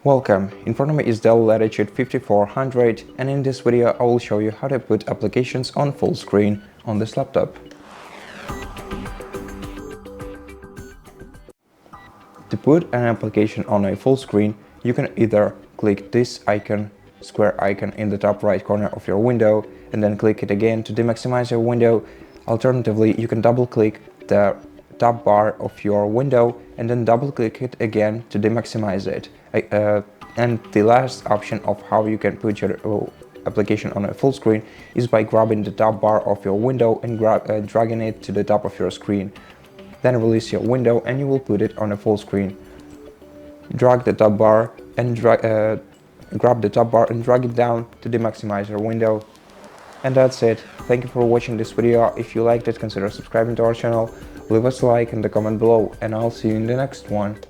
Welcome, in front of me is Dell Latitude 5400, and in this video I will show you how to put applications on full screen on this laptop. To put an application on a full screen, you can either click this icon, square icon in the top right corner of your window, and then click it again to maximize your window. Alternatively, you can double click the top bar of your window and then double click it again to maximize it. And the last option of how you can put your application on a full screen is by grabbing the top bar of your window and dragging it to the top of your screen. Then release your window and you will put it on a full screen. Drag the top bar and grab the top bar and drag it down to maximize your window. And that's it. Thank you for watching this video. If you liked it, consider subscribing to our channel, leave us a like and a comment below, and I'll see you in the next one.